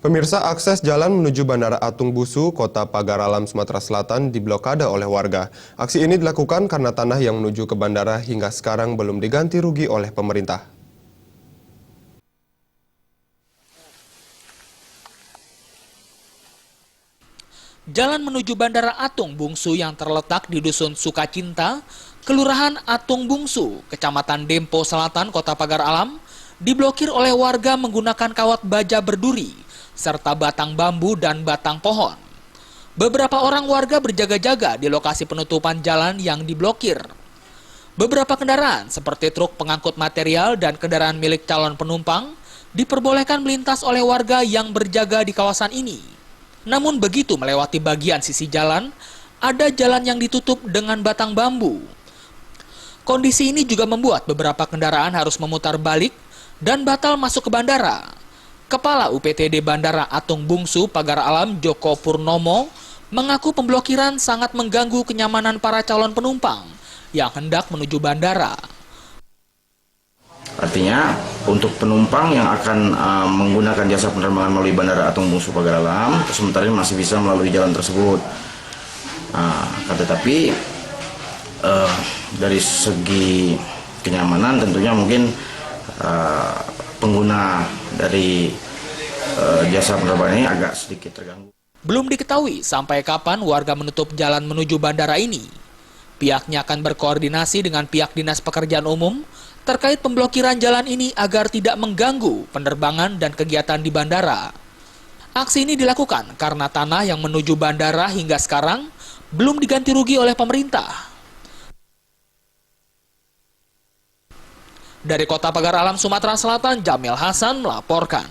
Pemirsa, akses jalan menuju Bandara Atung Busu, Kota Pagar Alam, Sumatera Selatan diblokade oleh warga. Aksi ini dilakukan karena tanah yang menuju ke bandara hingga sekarang belum diganti rugi oleh pemerintah. Jalan menuju Bandara Atung Bungsu yang terletak di Dusun Sukacinta, Kelurahan Atung Bungsu, Kecamatan Dempo Selatan, Kota Pagar Alam, diblokir oleh warga menggunakan kawat baja berduri, serta batang bambu dan batang pohon. Beberapa orang warga berjaga-jaga di lokasi penutupan jalan yang diblokir. Beberapa kendaraan seperti truk pengangkut material dan kendaraan milik calon penumpang diperbolehkan melintas oleh warga yang berjaga di kawasan ini. Namun begitu melewati bagian sisi jalan, ada jalan yang ditutup dengan batang bambu. Kondisi ini juga membuat beberapa kendaraan harus memutar balik dan batal masuk ke bandara. Kepala UPTD Bandara Atung Bungsu Pagar Alam Joko Purnomo mengaku pemblokiran sangat mengganggu kenyamanan para calon penumpang yang hendak menuju bandara. Artinya untuk penumpang yang akan menggunakan jasa penerbangan melalui Bandara Atung Bungsu Pagar Alam, sementara ini masih bisa melalui jalan tersebut. Tetapi dari segi kenyamanan tentunya mungkin pengguna dari jasa penerbangan ini agak sedikit terganggu. Belum diketahui sampai kapan warga menutup jalan menuju bandara ini. Pihaknya akan berkoordinasi dengan pihak Dinas Pekerjaan Umum terkait pemblokiran jalan ini agar tidak mengganggu penerbangan dan kegiatan di bandara. Aksi ini dilakukan karena tanah yang menuju bandara hingga sekarang belum diganti rugi oleh pemerintah. Dari Kota Pagar Alam, Sumatera Selatan, Jamil Hasan melaporkan.